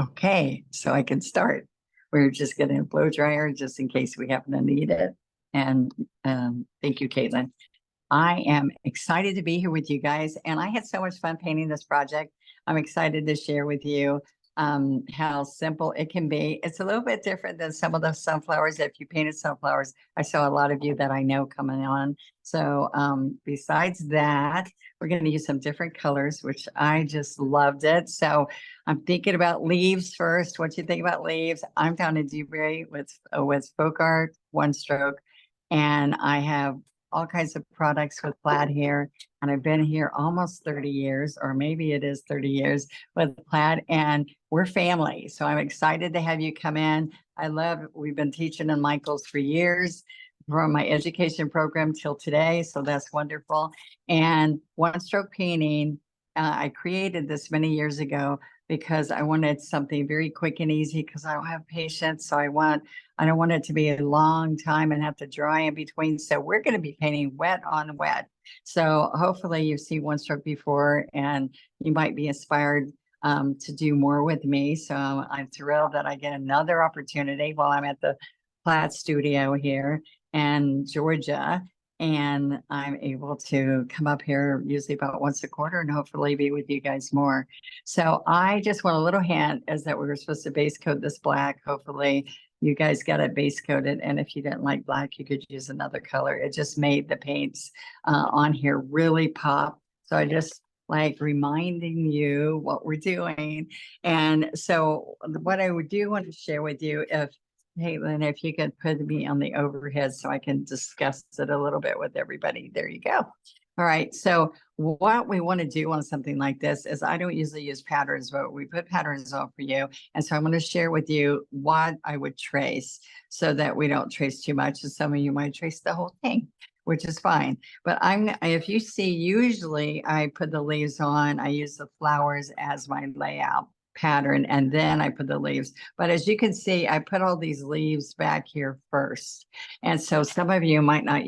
Okay, so I can start. We're just getting a blow dryer just in case we happen to need it. And thank you, Caitlin. I am excited to be here with you guys, and I had so much fun painting this project. I'm excited to share with you how simple it can be. It's a little bit different than some of the sunflowers. If you painted sunflowers, I saw a lot of you that I know coming on. So besides that, we're going to use some different colors, which I just loved it. So I'm thinking about leaves first. What you think about leaves? I'm down in Dewberry with FolkArt One Stroke, and I have all kinds of products with plaid here. And I've been here almost 30 years, or maybe it is 30 years with plaid, and we're family. So I'm excited to have you come in. We've been teaching in Michael's for years, from my education program till today. So that's wonderful. And One Stroke Painting, I created this many years ago because I wanted something very quick and easy because I don't have patience. So I don't want it to be a long time and have to dry in between. So we're going to be painting wet on wet. So hopefully you've seen One Stroke before and you might be inspired to do more with me. So I'm thrilled that I get another opportunity while I'm at the Plaid Studio here in Georgia. And I'm able to come up here usually about once a quarter and hopefully be with you guys more. So I just want a little hint is that we were supposed to base coat this black. Hopefully you guys got it base coated. And if you didn't like black, you could use another color. It just made the paints on here really pop. So I just like reminding you what we're doing. And so what I would do want to share with you, if Caitlin, if you could put me on the overhead so I can discuss it a little bit with everybody. There you go. All right. So what we want to do on something like this is I don't usually use patterns, but we put patterns on for you. And so I'm going to share with you what I would trace so that we don't trace too much. And some of you might trace the whole thing, which is fine. But if you see, usually I put the leaves on, I use the flowers as my layout pattern, and then I put the leaves. But as you can see, I put all these leaves back here first. And so some of you might not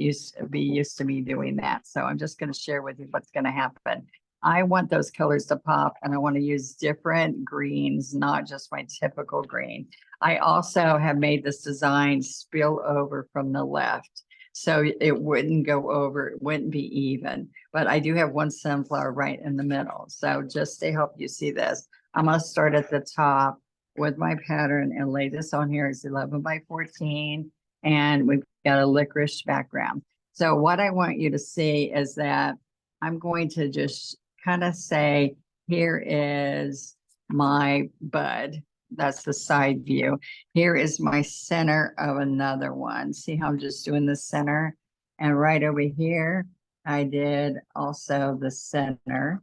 be used to me doing that. So I'm just going to share with you what's going to happen. I want those colors to pop, and I want to use different greens, not just my typical green. I also have made this design spill over from the left, so it wouldn't go over, it wouldn't be even. But I do have one sunflower right in the middle. So just to help you see this, I'm going to start at the top with my pattern and lay this on here. It's 11 by 14, and we've got a licorice background. So what I want you to see is that I'm going to just kind of say, here is my bud. That's the side view. Here is my center of another one. See how I'm just doing the center? And right over here, I did also the center.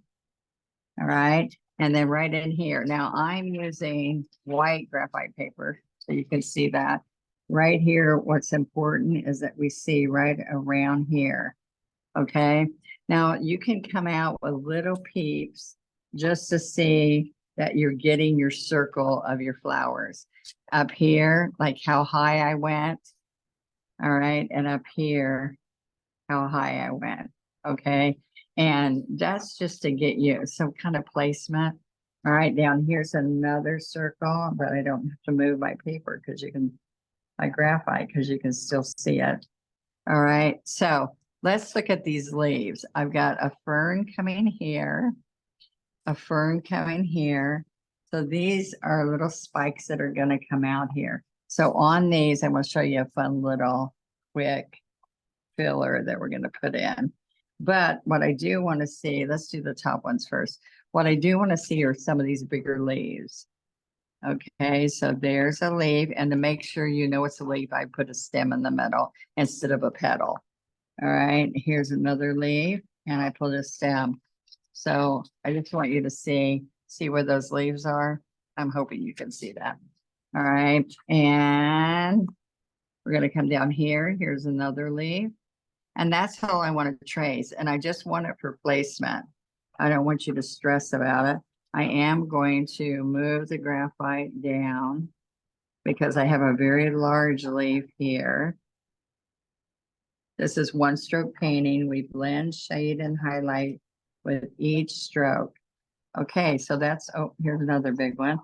All right. And then right in here. Now I'm using white graphite paper, so you can see that. Right here, what's important is that we see right around here. Okay. Now you can come out with little peeps just to see that you're getting your circle of your flowers. Up here, like how high I went. All right. And up here, how high I went. Okay. And that's just to get you some kind of placement. All right. Down here's another circle, but I don't have to move my paper because my graphite, because you can still see it. All right. So let's look at these leaves. I've got a fern coming here, a fern coming here. So these are little spikes that are going to come out here. So on these, I'm going to show you a fun little quick filler that we're going to put in. But what I do want to see, let's do the top ones first. What I do want to see are some of these bigger leaves. Okay, so there's a leaf, and to make sure you know it's a leaf, I put a stem in the middle instead of a petal. All right, here's another leaf, and I put a stem. So I just want you to see where those leaves are. I'm hoping you can see that. All right, and we're going to come down here. Here's another leaf. And that's all I want to trace. And I just want it for placement. I don't want you to stress about it. I am going to move the graphite down because I have a very large leaf here. This is One Stroke painting. We blend, shade, and highlight with each stroke. Okay, so that's, oh, here's another big one.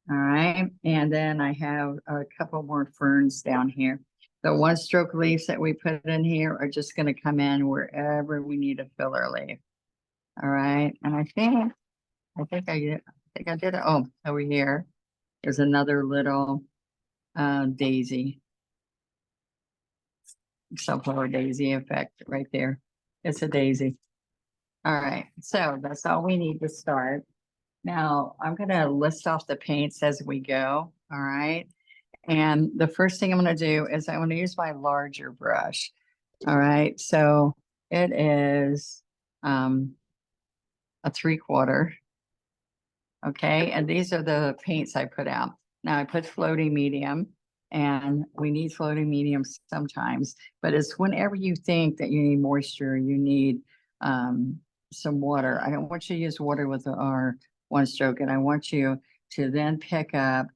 All right. And then I have a couple more ferns down here. The one stroke leaves that we put in here are just going to come in wherever we need a filler leaf. All right. And I did it. Oh, over here. There's another little daisy. Sunflower daisy effect right there. It's a daisy. All right. So that's all we need to start. Now I'm going to list off the paints as we go. All right. And the first thing I'm going to do is I'm going to use my larger brush. All right. So it is a 3/4. Okay. And these are the paints I put out. Now I put floating medium, and we need floating medium sometimes, but it's whenever you think that you need moisture, you need some water. I don't want you to use water with our one stroke, and I want you to then pick up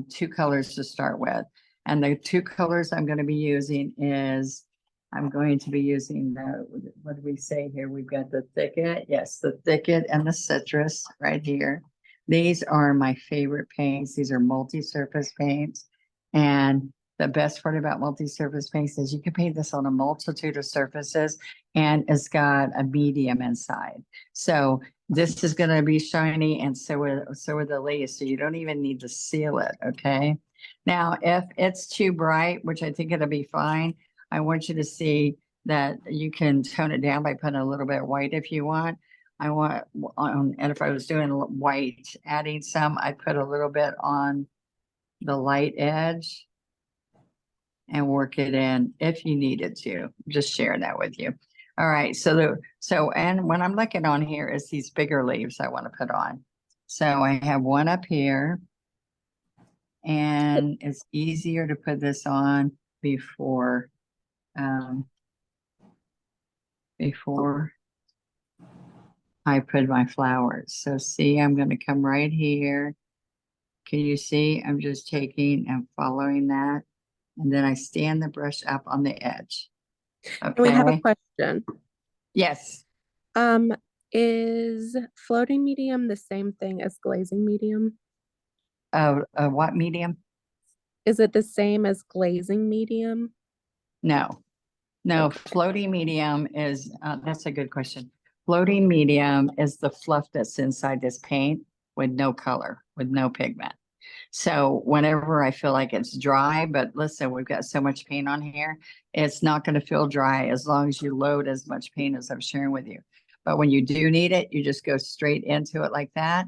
two colors to start with. And the two colors I'm going to be using is I'm going to be using the, what do we say here? We've got the Thicket. Yes, the Thicket and the Citrus right here. These are my favorite paints. These are multi-surface paints. And the best part about multi-surface paints is you can paint this on a multitude of surfaces, and it's got a medium inside. So this is going to be shiny, and so are the leaves. So you don't even need to seal it. Okay. Now, if it's too bright, which I think it'll be fine, I want you to see that you can tone it down by putting a little bit of white if you want. And if I was doing white, adding some, I'd put a little bit on the light edge and work it in if you needed to. Just sharing that with you. All right. And when I'm looking on here is these bigger leaves I want to put on. So I have one up here, and it's easier to put this on before I put my flowers. So see, I'm going to come right here. Can you see? I'm just taking and following that. And then I stand the brush up on the edge. Okay. We have a question. Yes. Is floating medium the same thing as glazing medium? What medium? Is it the same as glazing medium? No. No, floating medium is, that's a good question. Floating medium is the fluff that's inside this paint with no color, with no pigment. So whenever I feel like it's dry, but listen, we've got so much paint on here, it's not going to feel dry as long as you load as much paint as I'm sharing with you. But when you do need it, you just go straight into it like that.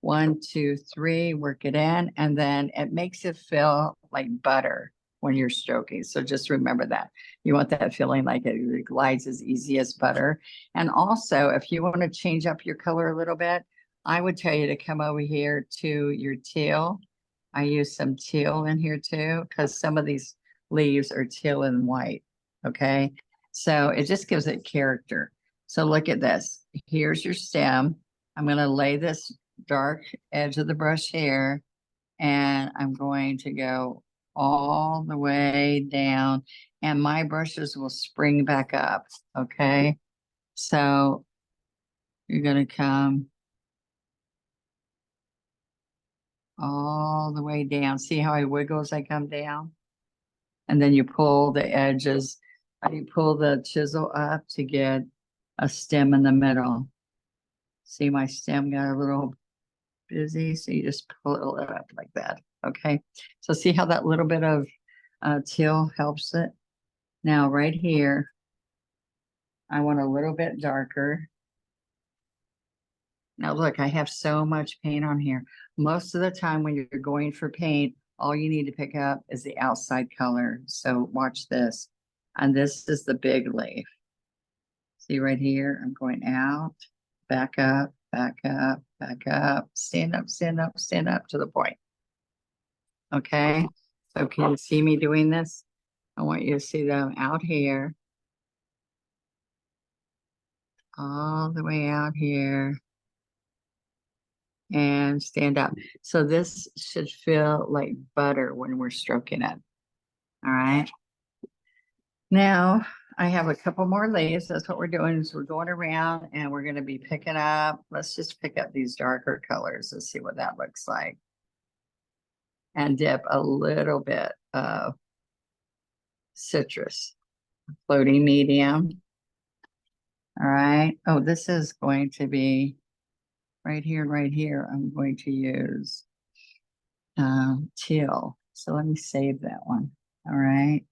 1, 2, 3, work it in, and then it makes it feel like butter when you're stroking. So just remember that. You want that feeling like it glides as easy as butter. And also, if you want to change up your color a little bit, I would tell you to come over here to your teal. I use some teal in here too, because some of these leaves are teal and white. Okay. So it just gives it character. So look at this. Here's your stem. I'm going to lay this dark edge of the brush here, and I'm going to go all the way down, and my brushes will spring back up. Okay. So you're going to come all the way down. See how I wiggle as I come down? And then you pull the edges, you pull the chisel up to get a stem in the middle. See, my stem got a little busy, so you just pull it up like that. Okay. So see how that little bit of teal helps it? Now right here, I want a little bit darker. Now look, I have so much paint on here. Most of the time when you're going for paint, all you need to pick up is the outside color. So watch this. And this is the big leaf. See right here, I'm going out, back up, back up, back up, stand up, stand up, stand up to the point. Okay, so can you see me doing this? I want you to see them out here, all the way out here, and stand up. So this should feel like butter when we're stroking it. All right. Now I have a couple more leaves. That's what we're doing is we're going around and we're going to be picking up. Let's just pick up these darker colors and see what that looks like. and dip a little bit of citrus, floating medium. All right. Oh, this is going to be right here and right here. I'm going to use teal. So let me save that one. All right.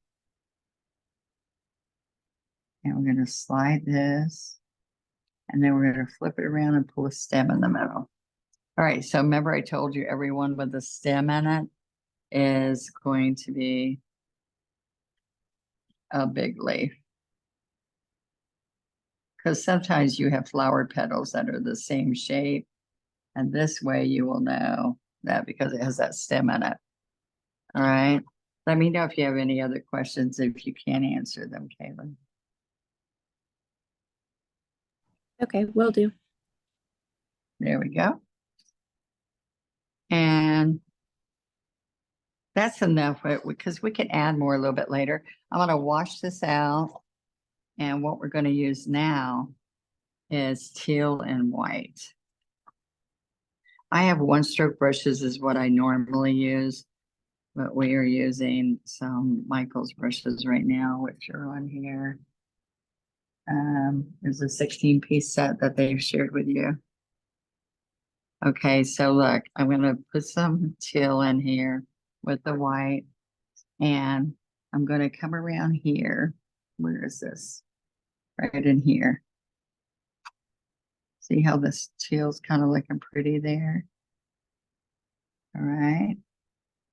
And we're going to slide this, and then we're going to flip it around and pull a stem in the middle. All right. So remember I told you every one with a stem in it is going to be a big leaf. Because sometimes you have flower petals that are the same shape. And this way you will know that because it has that stem in it. All right. Let me know if you have any other questions, if you can't answer them, Caitlin. Okay, will do. There we go. And that's enough because we can add more a little bit later. I'm going to wash this out. And what we're going to use now is teal and white. I have 1-stroke brushes is what I normally use, but we are using some Michael's brushes right now, which are on here. There's a 16-piece set that they've shared with you. Okay, so look, I'm going to put some teal in here with the white, and I'm going to come around here. Where is this? Right in here. See how this teal's kind of looking pretty there? All right.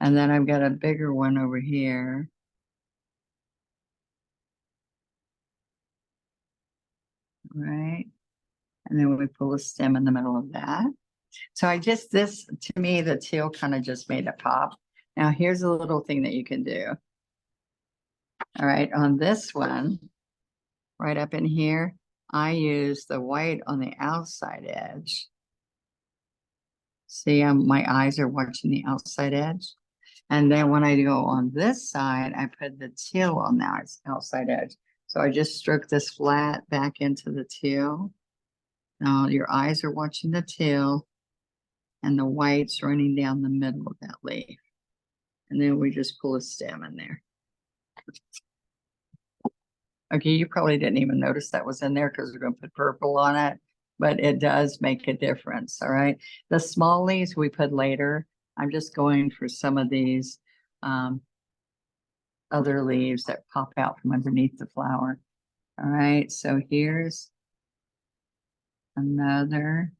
And then I've got a bigger one over here. Right. And then we pull a stem in the middle of that. So this, to me, the teal kind of just made it pop. Now here's a little thing that you can do. All right, on this one, right up in here, I use the white on the outside edge. See, my eyes are watching the outside edge. And then when I go on this side, I put the teal on the outside edge. So I just stroke this flat back into the teal. Now your eyes are watching the teal, and the white's running down the middle of that leaf. And then we just pull a stem in there. Okay, you probably didn't even notice that was in there because we're going to put purple on it, but it does make a difference. All right. The small leaves we put later. I'm just going for some of these other leaves that pop out from underneath the flower. All right. So here's another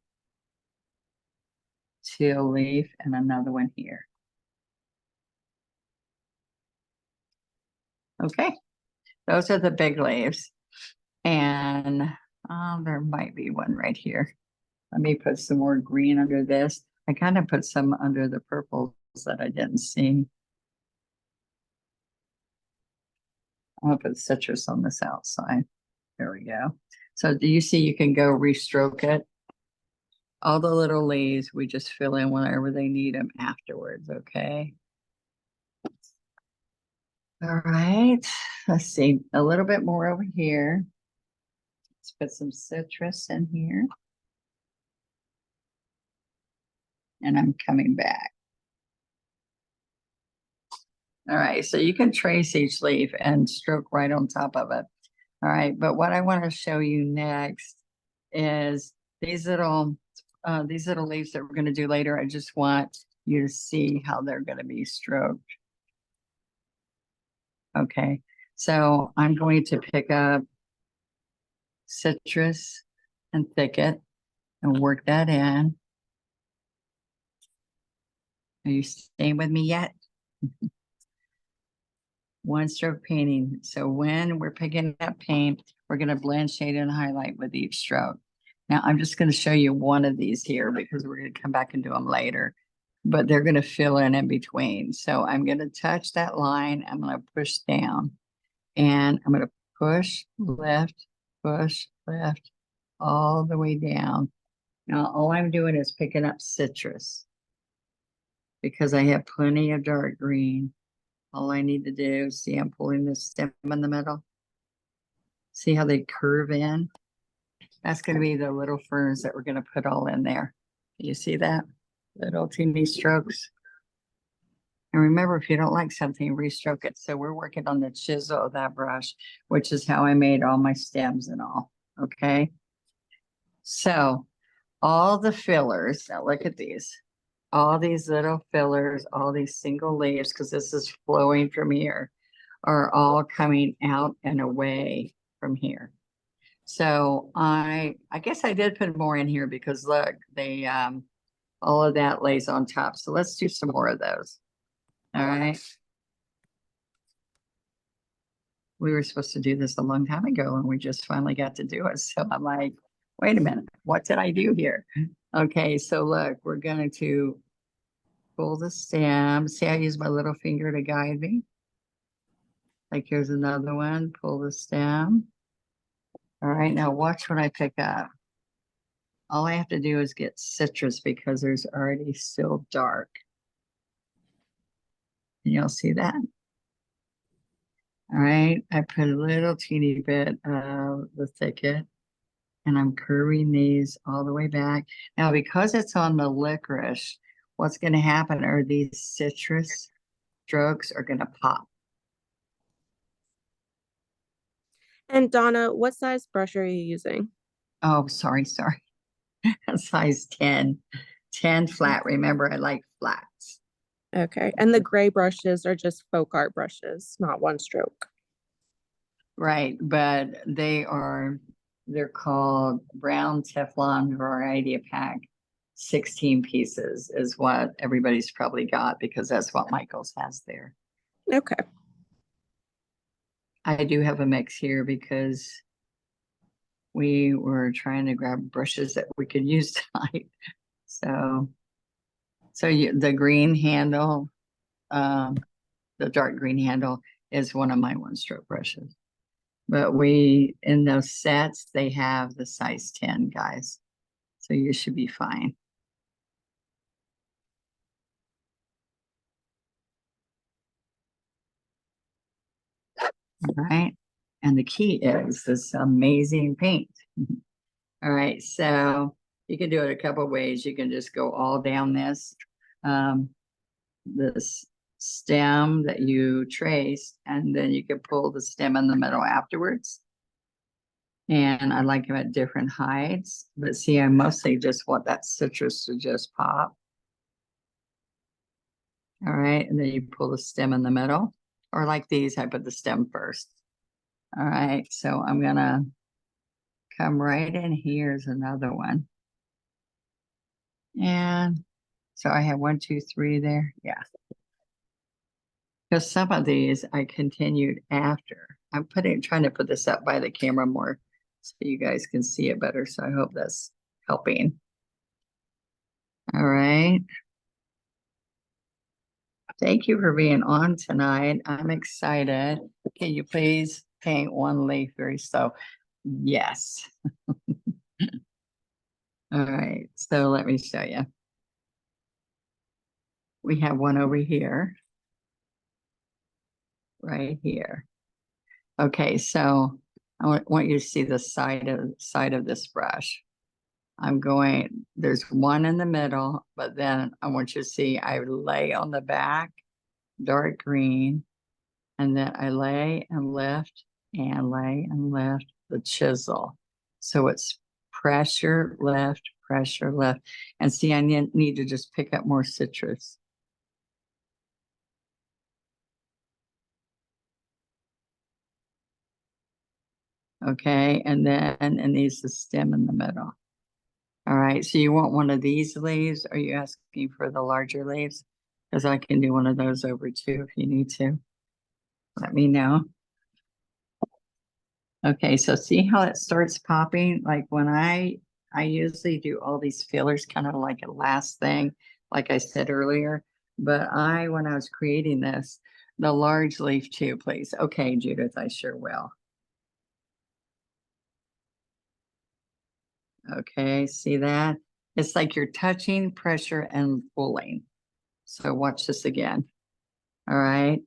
teal leaf and another one here. Okay. Those are the big leaves. And there might be one right here. Let me put some more green under this. I kind of put some under the purples that I didn't see. I'm gonna put citrus on this outside. There we go. So do you see you can go restroke it? All the little leaves, we just fill in whenever they need them afterwards, okay? All right, let's see, a little bit more over here. Let's put some citrus in here. And I'm coming back. All right, so you can trace each leaf and stroke right on top of it. All right, but what I want to show you next is these little leaves that we're going to do later. I just want you to see how they're going to be stroked. Okay, so I'm going to pick up citrus and thicket and work that in. Are you staying with me yet? 1-stroke painting. So when we're picking up paint, we're going to blend, shade, and highlight with each stroke. Now I'm just going to show you one of these here because we're going to come back and do them later, but they're going to fill in between. So I'm going to touch that line. I'm going to push down, and I'm going to push left, all the way down. Now all I'm doing is picking up citrus because I have plenty of dark green. All I need to do, see, I'm pulling this stem in the middle. See how they curve in? That's going to be the little ferns that we're going to put all in there. You see that? Little teeny strokes. And remember, if you don't like something, restroke it. So we're working on the chisel of that brush, which is how I made all my stems and all. Okay. So all the fillers, now look at these, all these little fillers, all these single leaves, because this is flowing from here, are all coming out and away from here. So I guess I did put more in here because look, they all of that lays on top. So let's do some more of those. All right. We were supposed to do this a long time ago and we just finally got to do it. So I'm like, wait a minute, what did I do here? Okay, so look, we're going to pull the stem. See, I use my little finger to guide me. Like here's another one, pull the stem. All right, now watch what I pick up. All I have to do is get citrus because there's already still dark. And you'll see that. All right, I put a little teeny bit of the thicket and I'm curving these all the way back. Now, because it's on the licorice, what's going to happen are these citrus strokes are going to pop. And Donna, what size brush are you using? Oh, sorry. Size 10. 10 flat. Remember, I like flats. Okay. And the gray brushes are just folk art brushes, not one stroke. Right, but they're called brown Teflon variety pack. 16 pieces is what everybody's probably got because that's what Michael's has there. Okay. I do have a mix here because we were trying to grab brushes that we could use tonight. So the green handle, the dark green handle is one of my one stroke brushes. But in those sets, they have the size 10, guys. So you should be fine. All right. And the key is this amazing paint. All right. So you can do it a couple of ways. You can just go all down this stem that you traced, and then you can pull the stem in the middle afterwards. And I like them at different heights, but see, I mostly just want that citrus to just pop. All right, and then you pull the stem in the middle, or like these, I put the stem first. All right, so I'm gonna come right in. Here's another one. And so I have 1, 2, 3 there. Yeah. Because some of these I continued after. I'm trying to put this up by the camera more so you guys can see it better. So I hope that's helping. All right. Thank you for being on tonight. I'm excited. Can you please paint one leaf very slow? Yes. All right. So let me show you. We have one over here. Right here. Okay, so I want you to see the side of this brush. There's one in the middle, but then I want you to see I lay on the back, dark green, and then I lay and lift and lay and lift the chisel. So it's pressure, lift, pressure, lift. And see, I need to just pick up more citrus. Okay, and then it needs the stem in the middle. All right, so you want one of these leaves? Are you asking for the larger leaves? Because I can do one of those over too if you need to. Let me know. Okay, so see how it starts popping? Like when I usually do all these fillers kind of like a last thing, like I said earlier. But when I was creating this, the large leaf too, please. Okay, Judith, I sure will. Okay, see that? It's like you're touching, pressure, and pulling. So watch this again. All right,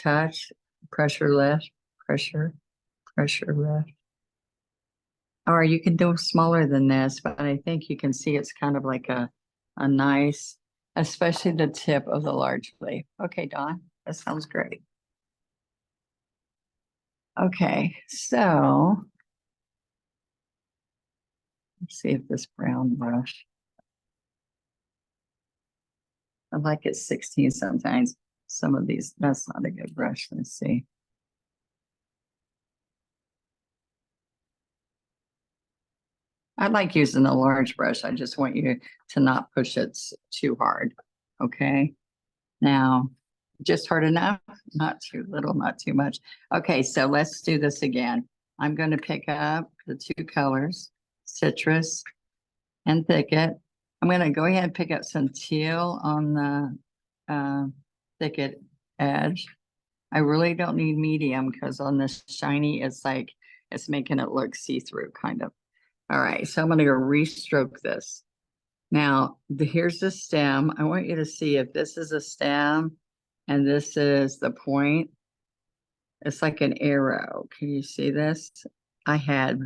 touch, pressure lift, pressure, pressure lift. Or you can do smaller than this, but I think you can see it's kind of like a nice especially the tip of the large leaf. Okay, Dawn, that sounds great. Okay, so let's see if this brown brush, I like it 16 sometimes. Some of these, that's not a good brush. Let's see. I like using a large brush. I just want you to not push it too hard. Okay. Now, just hard enough, not too little, not too much. Okay, so let's do this again. I'm going to pick up the two colors, Citrus and Thicket. I'm going to go ahead and pick up some teal on the Thicket edge. I really don't need medium because on this shiny, it's like, it's making it look see-through kind of. All right, so I'm going to go restroke this. Now, here's the stem. I want you to see if this is a stem and this is the point. It's like an arrow. Can you see this? I had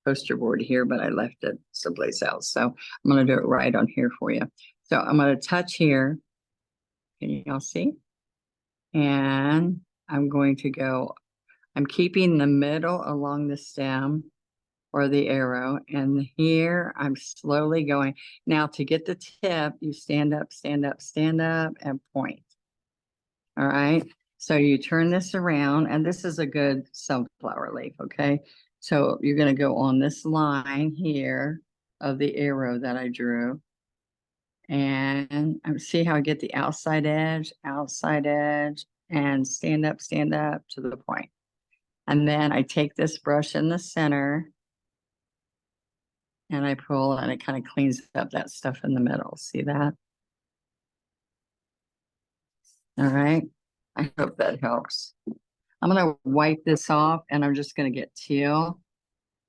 poster board here, but I left it someplace else. So I'm going to do it right on here for you. So I'm going to touch here. Can you all see? And I'm going to go, I'm keeping the middle along the stem or the arrow. And here I'm slowly going. Now to get the tip, you stand up, stand up, stand up, and point. All right. So you turn this around, and this is a good sunflower leaf. Okay. So you're going to go on this line here of the arrow that I drew. And see how I get the outside edge, and stand up to the point. And then I take this brush in the center and I pull, and it kind of cleans up that stuff in the middle. See that? All right. I hope that helps. I'm going to wipe this off, and I'm just going to get teal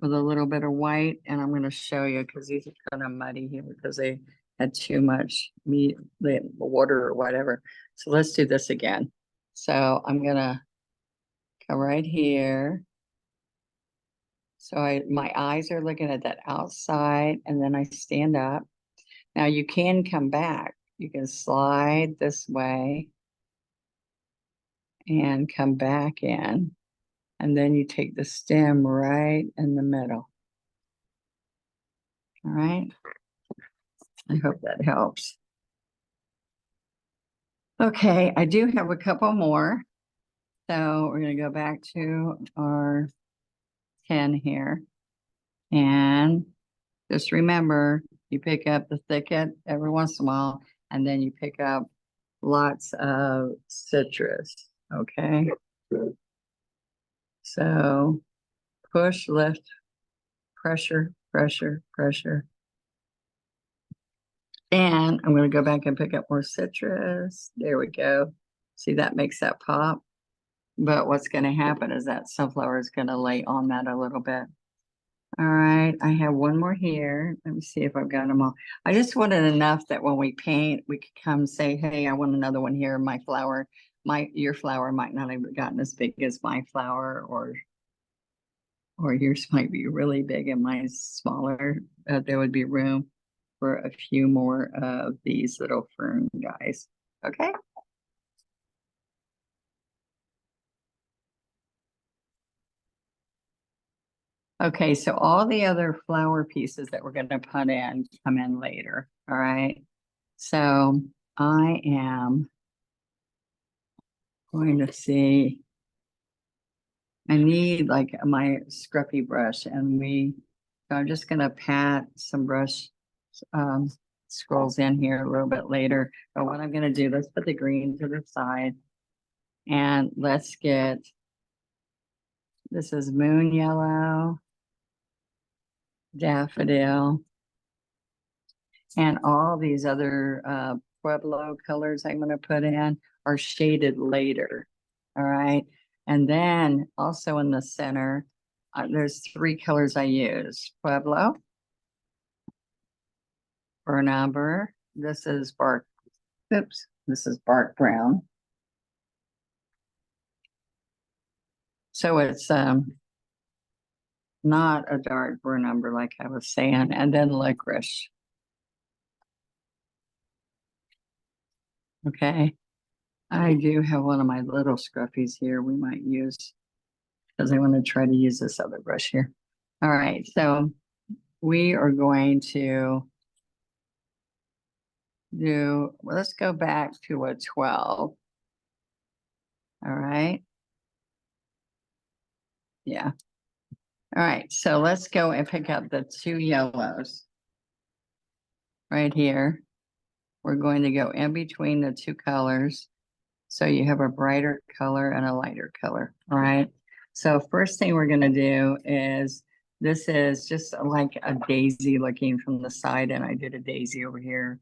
with a little bit of white, and I'm going to show you because these are kind of muddy here because they had too much meat, water or whatever. So let's do this again. So I'm going to come right here. So my eyes are looking at that outside, and then I stand up. Now you can come back. You can slide this way and come back in. And then you take the stem right in the middle. All right. I hope that helps. Okay, I do have a couple more. So we're going to go back to our 10 here. And just remember, you pick up the Thicket every once in a while, and then you pick up lots of citrus. Okay. So push, lift, pressure, pressure, pressure. And I'm going to go back and pick up more citrus. There we go. See, that makes that pop. But what's going to happen is that sunflower is going to lay on that a little bit. All right, I have one more here. Let me see if I've got them all. I just wanted enough that when we paint, we could come say, hey, I want another one here. My flower, your flower might not have gotten as big as my flower, or yours might be really big and mine's smaller. There would be room for a few more of these little fern guys. Okay. Okay, so all the other flower pieces that we're going to put in come in later. All right. So I am going to see, I need like my scruffy brush, and so I'm just going to pat some brush scrolls in here a little bit later. But what I'm going to do, let's put the green to the side, and let's get, this is moon yellow, daffodil, and all these other Pueblo colors I'm going to put in are shaded later. All right. And then also in the center, there's three colors I use. Pueblo, burnt umber. This is bark. Oops. This is bark brown. So it's not a dark burnt umber like I was saying. And then licorice. Okay. I do have one of my little scruffies here we might use because I want to try to use this other brush here. All right, so we are going to do, well, let's go back to a 12. All right. Yeah. All right, so let's go and pick up the two yellows right here. We're going to go in between the two colors. So you have a brighter color and a lighter color. All right. So first thing we're going to do is, this is just like a daisy looking from the side. And I did a daisy over here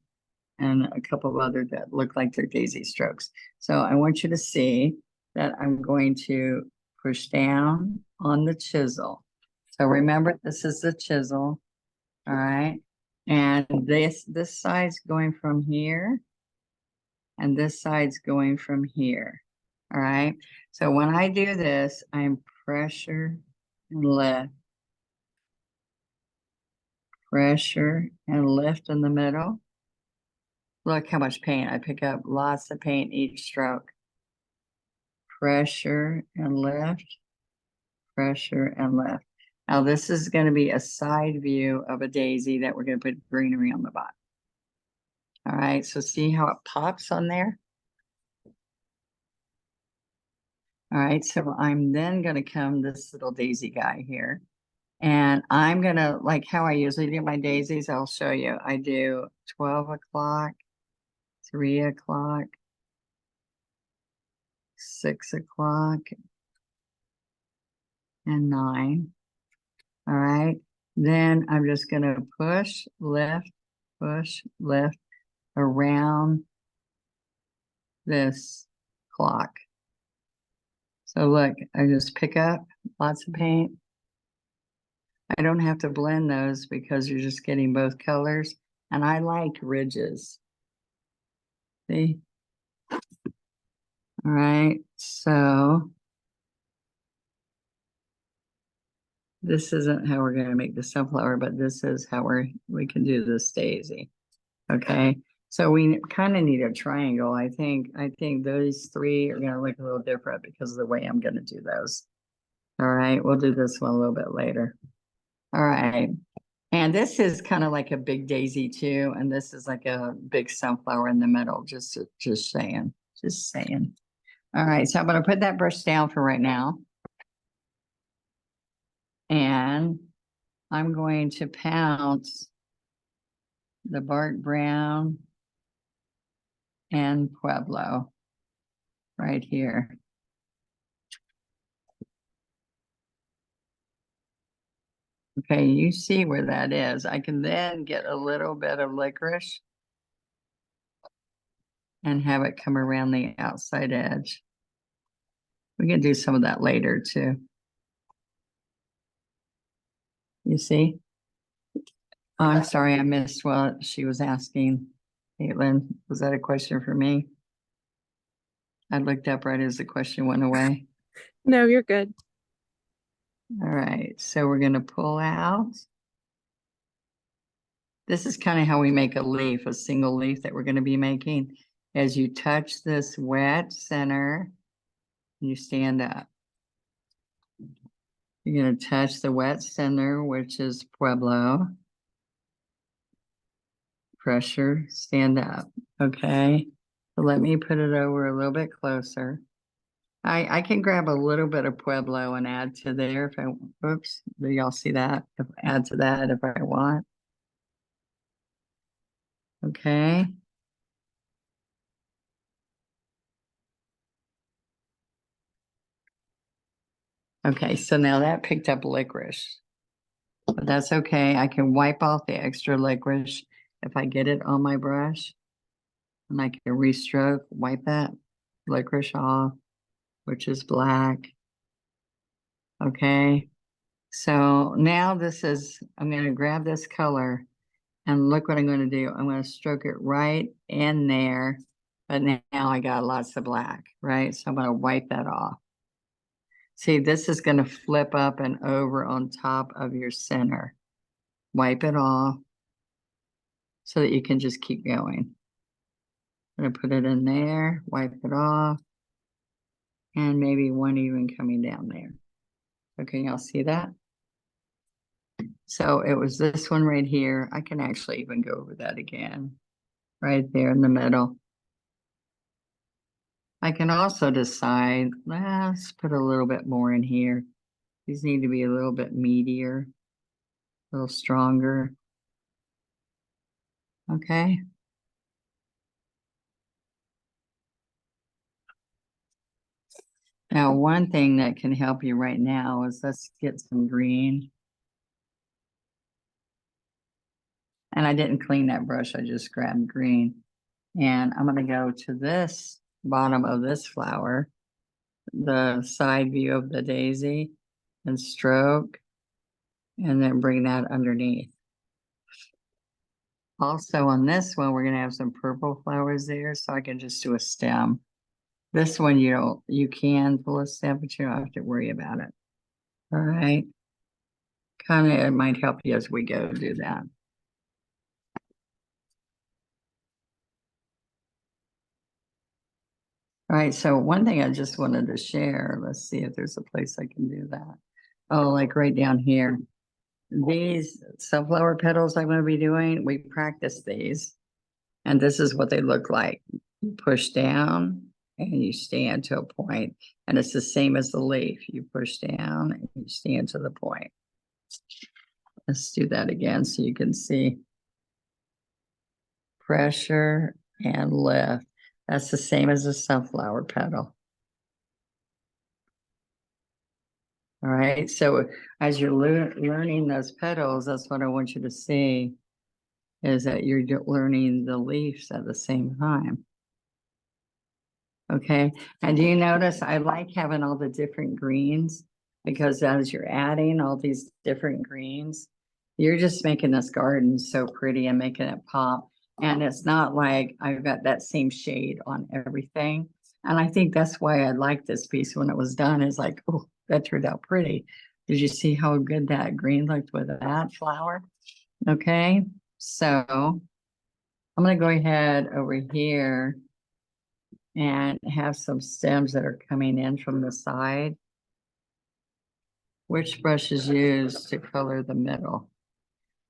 and a couple of other that look like they're daisy strokes. So I want you to see that I'm going to push down on the chisel. So remember, this is the chisel. All right. And this side's going from here. And this side's going from here. All right. So when I do this, I'm pressure and lift, pressure and lift in the middle. Look how much paint. I pick up lots of paint each stroke. Pressure and lift, pressure and lift. Now this is going to be a side view of a daisy that we're going to put greenery on the bottom. All right. So see how it pops on there? All right, so I'm then going to come this little daisy guy here. And I'm going to, like how I usually do my daisies, I'll show you. I do 12 o'clock, 3 o'clock, 6 o'clock, and 9. All right. Then I'm just going to push, lift around this clock. So look, I just pick up lots of paint. I don't have to blend those because you're just getting both colors. And I like ridges. See? All right, so this isn't how we're going to make the sunflower, but this is how we can do this daisy. Okay, so we kind of need a triangle. I think those three are going to look a little different because of the way I'm going to do those. All right, we'll do this one a little bit later. All right. And this is kind of like a big daisy too. And this is like a big sunflower in the middle, just saying. All right, so I'm going to put that brush down for right now. And I'm going to pounce the bark brown and Pueblo right here. Okay, you see where that is. I can then get a little bit of licorice and have it come around the outside edge. We can do some of that later too. You see? Oh, I'm sorry, I missed what she was asking. Caitlin, was that a question for me? I looked up right as the question went away. No, you're good. All right, so we're going to pull out. This is kind of how we make a leaf, a single leaf that we're going to be making. As you touch this wet center, you stand up. You're going to touch the wet center, which is Pueblo. Pressure, stand up. Okay, so let me put it over a little bit closer. I can grab a little bit of Pueblo and add to there if I, oops, do y'all see that? Add to that if I want. Okay. Okay, so now that picked up licorice, but that's okay. I can wipe off the extra licorice if I get it on my brush, and I can restroke, wipe that licorice off, which is black. Okay, so now this is, I'm going to grab this color and look what I'm going to do. I'm going to stroke it right in there, but now I got lots of black, right? So I'm going to wipe that off. See, this is going to flip up and over on top of your center. Wipe it off so that you can just keep going. I'm gonna put it in there, wipe it off. And maybe one even coming down there. Okay, y'all see that? So it was this one right here. I can actually even go over that again, right there in the middle. I can also decide, let's put a little bit more in here. These need to be a little bit meatier, a little stronger. Okay. Now, one thing that can help you right now is let's get some green. And I didn't clean that brush, I just grabbed green. And I'm gonna go to this bottom of this flower, the side view of the daisy, and stroke, and then bring that underneath. Also on this one, we're gonna have some purple flowers there, so I can just do a stem. This one, you can pull a stem, but you don't have to worry about it. All right. Kind of, it might help you as we go do that. All right, so one thing I just wanted to share, let's see if there's a place I can do that. Oh, like right down here. These sunflower petals I'm going to be doing, we practice these. And this is what they look like. You push down and you stand to a point. And it's the same as the leaf. You push down and you stand to the point. Let's do that again so you can see. Pressure and lift. That's the same as a sunflower petal. All right, so as you're learning those petals, that's what I want you to see, is that you're learning the leaves at the same time. Okay, and do you notice I like having all the different greens, because as you're adding all these different greens, you're just making this garden so pretty and making it pop. And it's not like I've got that same shade on everything. And I think that's why I liked this piece when it was done, is like, oh, that turned out pretty. Did you see how good that green looked with that flower? Okay, so I'm gonna go ahead over here and have some stems that are coming in from the side. Which brush is used to color the middle?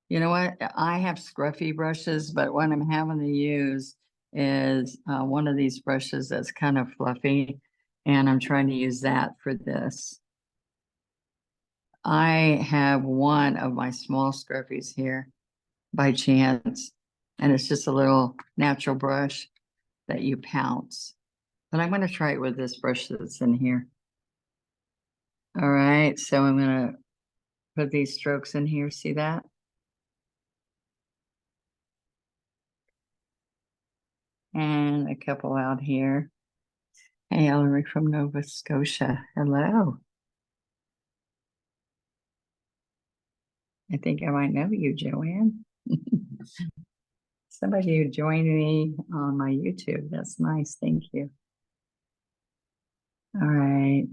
You know what? I have scruffy brushes, but what I'm having to use is one of these brushes that's kind of fluffy, and I'm trying to use that for this. I have one of my small scruffies here by chance, and it's just a little natural brush that you pounce. But I'm going to try it with this brush that's in here. All right, so I'm going to put these strokes in here. See that? And a couple out here. Hey, Ellery from Nova Scotia. Hello. I think I might know you, Joanne. Somebody who joined me on my YouTube. That's nice. Thank you. All right.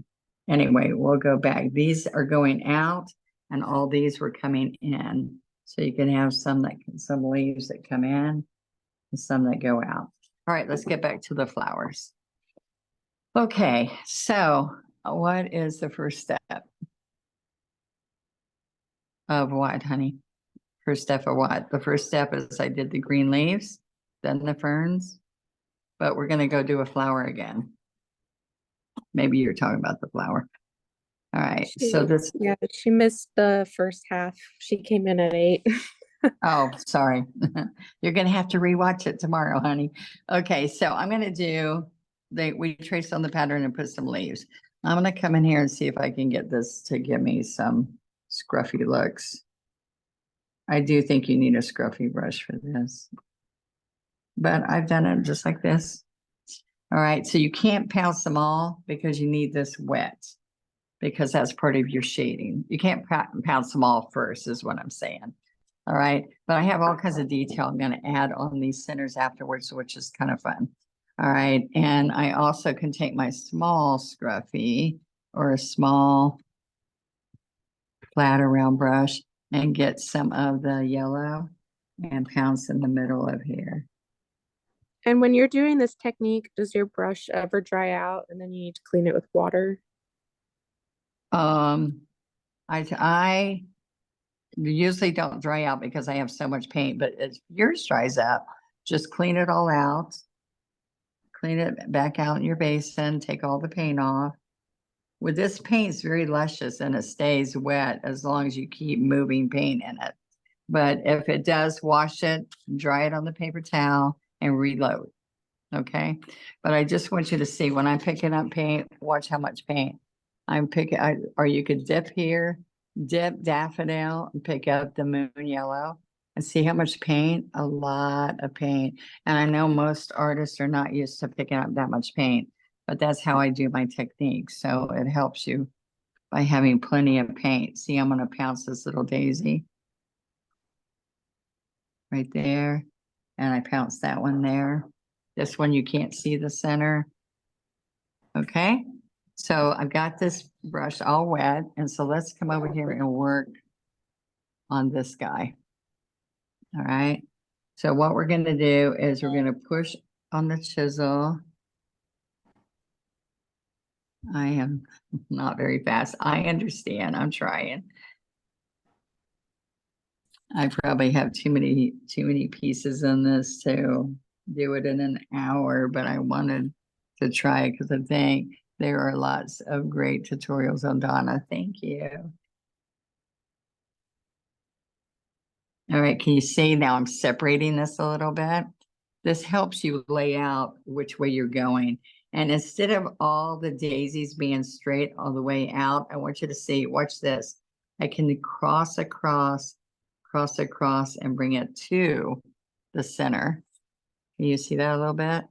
Anyway, we'll go back. These are going out, and all these were coming in. So you can have some leaves that come in and some that go out. All right, let's get back to the flowers. Okay, so what is the first step of what, honey? First step of what? The first step is I did the green leaves, then the ferns, but we're going to go do a flower again. Maybe you're talking about the flower. All right, so this. Yeah, she missed the first half. She came in at 8. Oh, sorry. You're going to have to rewatch it tomorrow, honey. Okay, so I'm going to do we traced on the pattern and put some leaves. I'm going to come in here and see if I can get this to give me some scruffy looks. I do think you need a scruffy brush for this, but I've done it just like this. All right, so you can't pounce them all because you need this wet, because that's part of your shading. You can't pounce them all first is what I'm saying. All right, but I have all kinds of detail I'm going to add on these centers afterwards, which is kind of fun. All right, and I also can take my small scruffy or a small flat around brush and get some of the yellow and pounce in the middle of here. And when you're doing this technique, does your brush ever dry out and then you need to clean it with water? I usually don't dry out because I have so much paint, but if yours dries up, just clean it all out. Clean it back out in your basin, take all the paint off. With this paint, it's very luscious and it stays wet as long as you keep moving paint in it. But if it does, wash it, dry it on the paper towel and reload. Okay. But I just want you to see when I'm picking up paint, watch how much paint I'm picking. Or you could dip here, dip Daffodil and pick up the moon yellow and see how much paint, a lot of paint. And I know most artists are not used to picking up that much paint, but that's how I do my technique. So it helps you by having plenty of paint. See, I'm going to pounce this little daisy right there. And I pounce that one there. This one, you can't see the center. Okay. So I've got this brush all wet. And so let's come over here and work on this guy. All right. So what we're going to do is we're going to push on the chisel. I am not very fast. I understand. I'm trying. I probably have too many pieces in this to do it in an hour, but I wanted to try it because I think there are lots of great tutorials on Donna. Thank you. All right, can you see now I'm separating this a little bit? This helps you lay out which way you're going. And instead of all the daisies being straight all the way out, I want you to see, watch this. I can cross across, and bring it to the center. Can you see that a little bit?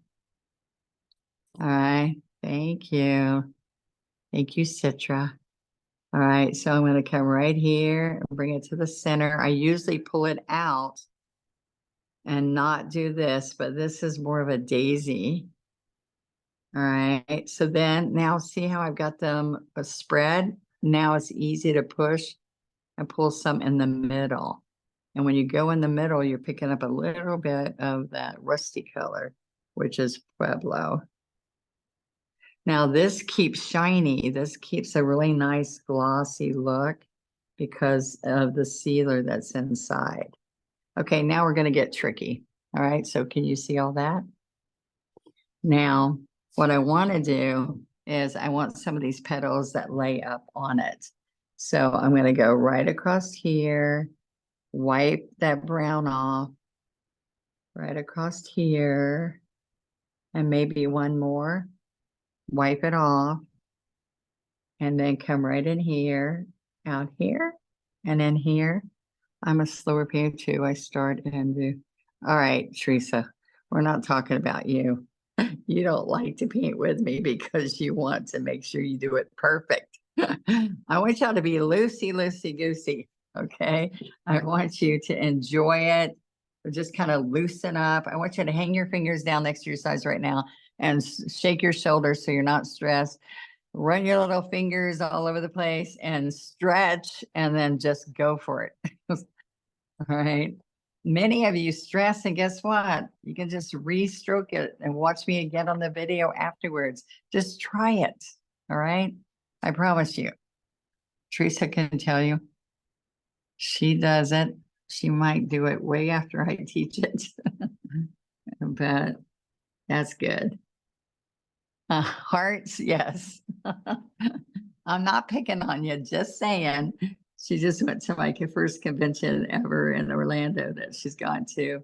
All right, thank you. Thank you, Citra. All right, so I'm going to come right here and bring it to the center. I usually pull it out and not do this, but this is more of a daisy. All right, so then now see how I've got them spread? Now it's easy to push and pull some in the middle. And when you go in the middle, you're picking up a little bit of that rusty color, which is Pueblo. Now this keeps shiny. This keeps a really nice glossy look because of the sealer that's inside. Okay, now we're going to get tricky. All right, so can you see all that? Now, what I want to do is I want some of these petals that lay up on it. So I'm going to go right across here, wipe that brown off, right across here, and maybe one more. Wipe it off, and then come right in here, out here, and in here. I'm a slower painter too. I start and do. All right, Teresa, we're not talking about you. You don't like to paint with me because you want to make sure you do it perfect. I want y'all to be loosey-goosey, okay? I want you to enjoy it. Just kind of loosen up. I want you to hang your fingers down next to your sides right now and shake your shoulders so you're not stressed. Run your little fingers all over the place and stretch and then just go for it. All right. Many of you stress, and guess what? You can just re-stroke it and watch me again on the video afterwards. Just try it. All right. I promise you. Teresa can tell you. She does it. She might do it way after I teach it. But that's good. Hearts, yes. I'm not picking on you, just saying. She just went to my first convention ever in Orlando that she's gone to.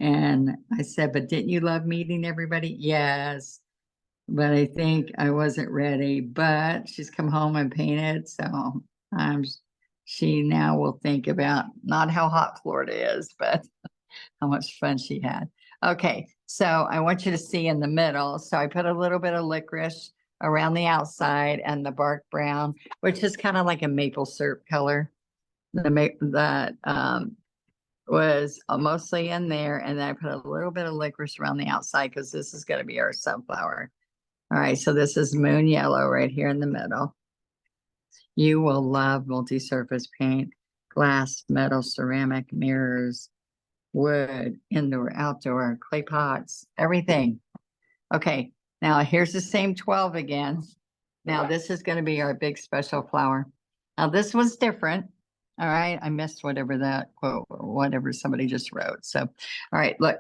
And I said, but didn't you love meeting everybody? Yes. But I think I wasn't ready. But she's come home and painted. So she now will think about not how hot Florida is, but how much fun she had. Okay, so I want you to see in the middle. So I put a little bit of licorice around the outside and the bark brown, which is kind of like a maple syrup color. That was mostly in there. And then I put a little bit of licorice around the outside because this is going to be our sunflower. All right, so this is moon yellow right here in the middle. You will love multi-surface paint, glass, metal, ceramic, mirrors, wood, indoor, outdoor, clay pots, everything. Okay, now here's the same 12 again. Now this is going to be our big special flower. Now this one's different. All right, I missed whatever that quote, whatever somebody just wrote. So, all right, look,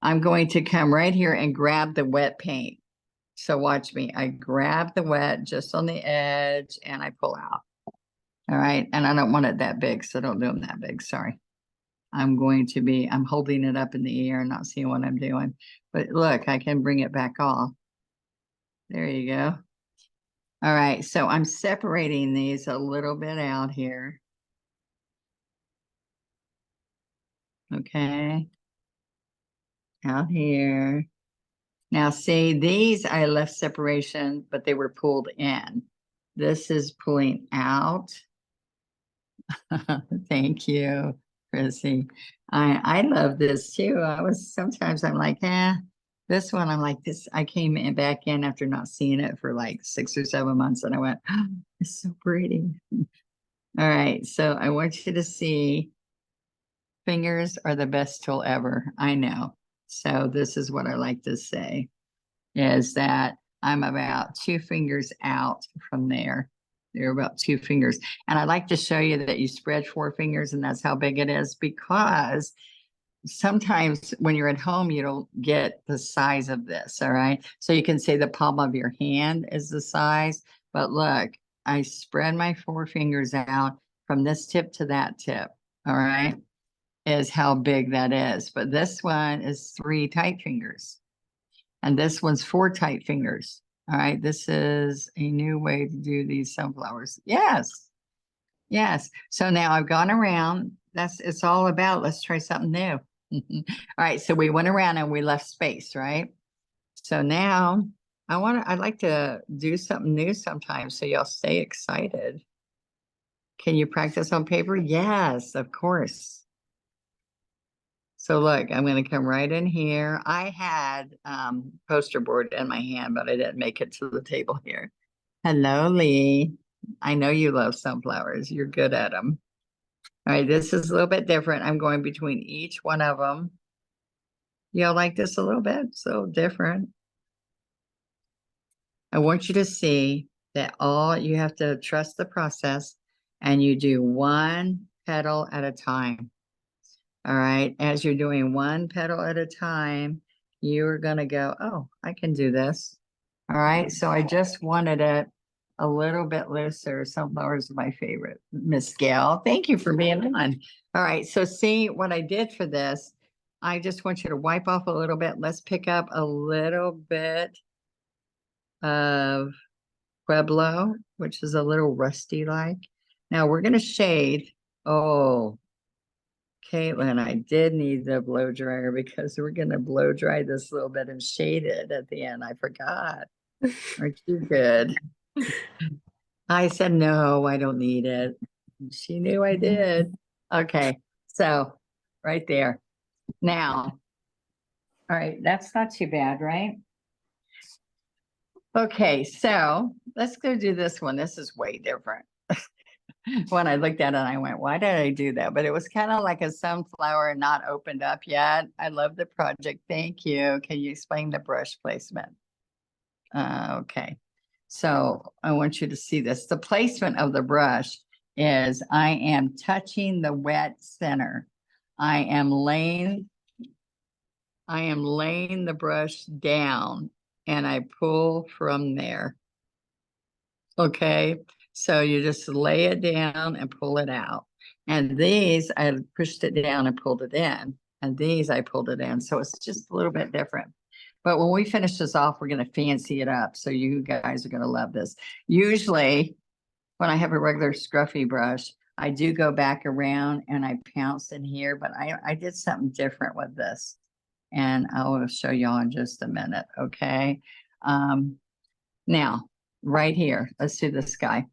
I'm going to come right here and grab the wet paint. So watch me. I grab the wet just on the edge and I pull out. All right, and I don't want it that big, so don't do them that big. Sorry. I'm holding it up in the air and not seeing what I'm doing. But look, I can bring it back off. There you go. All right, so I'm separating these a little bit out here. Okay. Out here. Now see, these I left separation, but they were pulled in. This is pulling out. Thank you, Chrissy. I love this too. Sometimes I'm like, this one, I'm like this. I came in back in after not seeing it for like 6 or 7 months, and I went, oh, it's so pretty. All right, so I want you to see fingers are the best tool ever. I know. So this is what I like to say, is that I'm about 2 fingers out from there. They're about 2 fingers. And I like to show you that you spread 4 fingers and that's how big it is, because sometimes when you're at home, you don't get the size of this. All right. So you can say the palm of your hand is the size, but look, I spread my 4 fingers out from this tip to that tip. All right. Is how big that is. But this one is 3 tight fingers. And this one's 4 tight fingers. All right. This is a new way to do these sunflowers. Yes. Yes. So now I've gone around. It's all about, let's try something new. All right. So we went around and we left space, right? So now I'd like to do something new sometimes, so y'all stay excited. Can you practice on paper? Yes, of course. So look, I'm going to come right in here. I had poster board in my hand, but I didn't make it to the table here. Hello, Lee. I know you love sunflowers. You're good at them. All right, this is a little bit different. I'm going between each one of them. Y'all like this a little bit? So different. I want you to see that you have to trust the process, and you do 1 petal at a time. All right. As you're doing 1 petal at a time, you're going to go, oh, I can do this. All right. So I just wanted it a little bit looser. Sunflowers are my favorite. Miss Gail, thank you for being on. All right. So see what I did for this. I just want you to wipe off a little bit. Let's pick up a little bit of Pueblo, which is a little rusty like. Now we're going to shade. Oh, Caitlin, I did need the blow dryer because we're going to blow dry this a little bit and shade it at the end. I forgot. Aren't you good? I said, no, I don't need it. She knew I did. Okay. So right there. Now, all right, that's not too bad, right? Okay. So let's go do this one. This is way different. When I looked at it, I went, why did I do that? But it was kind of like a sunflower not opened up yet. I love the project. Thank you. Can you explain the brush placement? Okay. So I want you to see this. The placement of the brush is I am touching the wet center. I am laying the brush down and I pull from there. Okay. So you just lay it down and pull it out. And these, I pushed it down and pulled it in. And these, I pulled it in. So it's just a little bit different. But when we finish this off, we're going to fancy it up. So you guys are going to love this. Usually, when I have a regular scruffy brush, I do go back around and I pounce in here. But I did something different with this. And I will show y'all in just a minute. Okay. Now, right here, let's do the sky.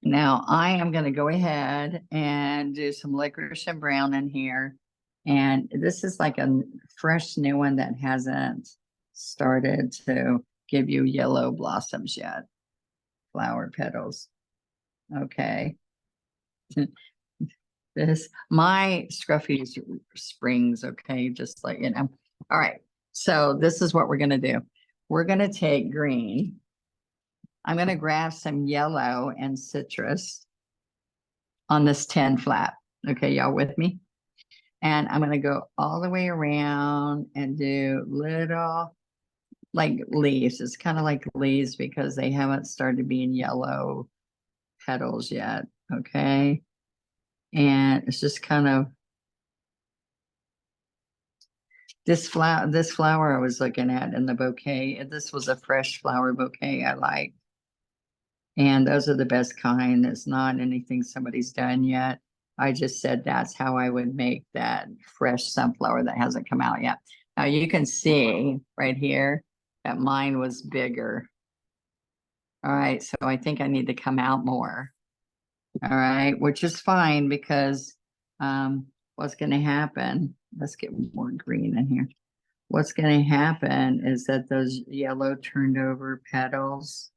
Now I am going to go ahead and do some licorice and brown in here. And this is like a fresh new one that hasn't started to give you yellow blossoms yet. Flower petals. Okay. My scruffy springs, okay, just like, you know. All right, so this is what we're gonna do. We're gonna take green. I'm gonna grab some yellow and citrus on this 10 flat. Okay, y'all with me? And I'm gonna go all the way around and do little like leaves. It's kind of like leaves because they haven't started being yellow petals yet. Okay. And it's just kind of this flower I was looking at in the bouquet. This was a fresh flower bouquet I like. And those are the best kind. It's not anything somebody's done yet. I just said that's how I would make that fresh sunflower that hasn't come out yet. Now you can see right here that mine was bigger. All right, so I think I need to come out more. All right, which is fine because what's going to happen, let's get more green in here. What's going to happen is that those yellow turned over petals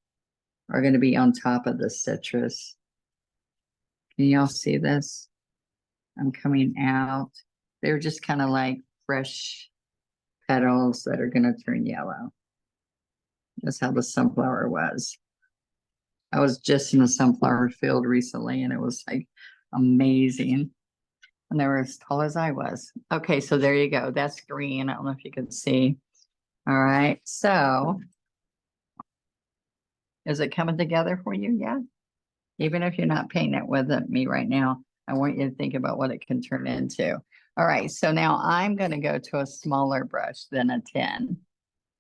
are going to be on top of the citrus. Can y'all see this? I'm coming out. They're just kind of like fresh petals that are going to turn yellow. That's how the sunflower was. I was just in a sunflower field recently and it was like amazing. And they were as tall as I was. Okay, so there you go. That's green. I don't know if you can see. All right, so is it coming together for you? Yeah. Even if you're not painting it with me right now, I want you to think about what it can turn into. All right, so now I'm going to go to a smaller brush than a 10.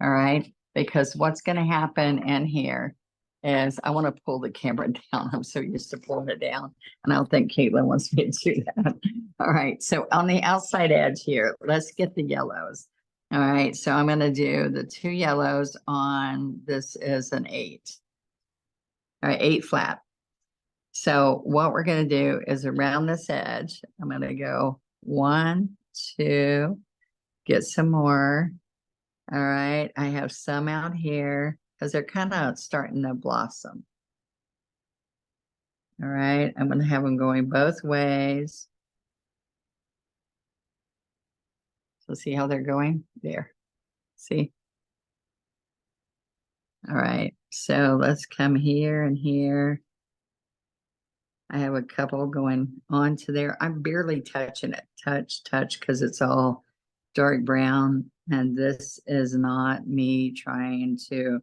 All right, because what's going to happen in here is I want to pull the camera down. I'm so used to pulling it down, and I don't think Caitlin wants me to do that. All right, so on the outside edge here, let's get the yellows. All right, so I'm going to do the 2 yellows on this is an 8. All right, 8 flat. So what we're going to do is around this edge, I'm going to go 1, 2, get some more. All right, I have some out here because they're kind of starting to blossom. All right, I'm going to have them going both ways. So see how they're going? There. See? All right, so let's come here and here. I have a couple going onto there. I'm barely touching it. Touch, because it's all dark brown. And this is not me trying to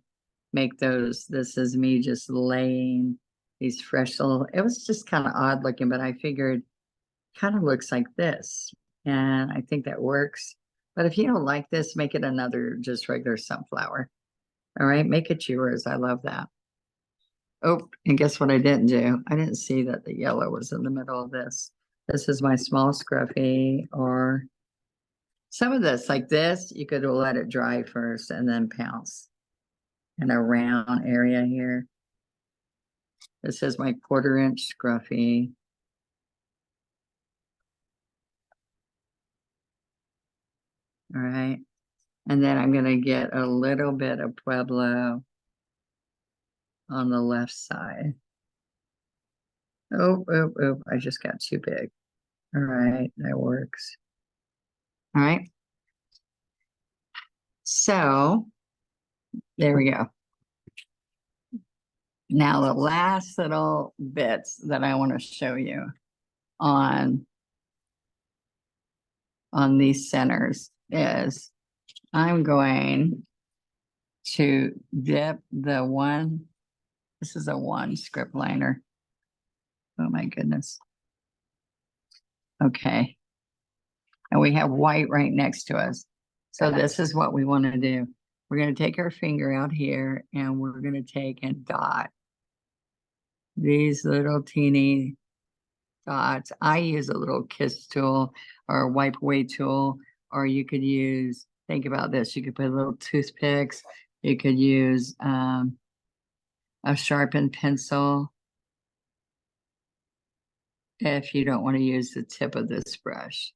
make those. This is me just laying these fresh little, it was just kind of odd looking, but I figured kind of looks like this. And I think that works. But if you don't like this, make it another just regular sunflower. All right, make it yours. I love that. Oh, and guess what I didn't do? I didn't see that the yellow was in the middle of this. This is my small scruffy, or some of this, like this, you could let it dry first and then pounce in a round area here. This is my 1/4-inch scruffy. All right. And then I'm going to get a little bit of Pueblo on the left side. Oh, I just got too big. All right, that works. All right. So there we go. Now the last little bits that I want to show you on these centers is I'm going to dip the one. This is a 1 script liner. Oh my goodness. Okay. And we have white right next to us. So this is what we want to do. We're going to take our finger out here and we're going to take and dot these little teeny dots. I use a little kiss tool or a wipe away tool, or you could use, think about this, you could put little toothpicks, you could use a sharpened pencil if you don't want to use the tip of this brush.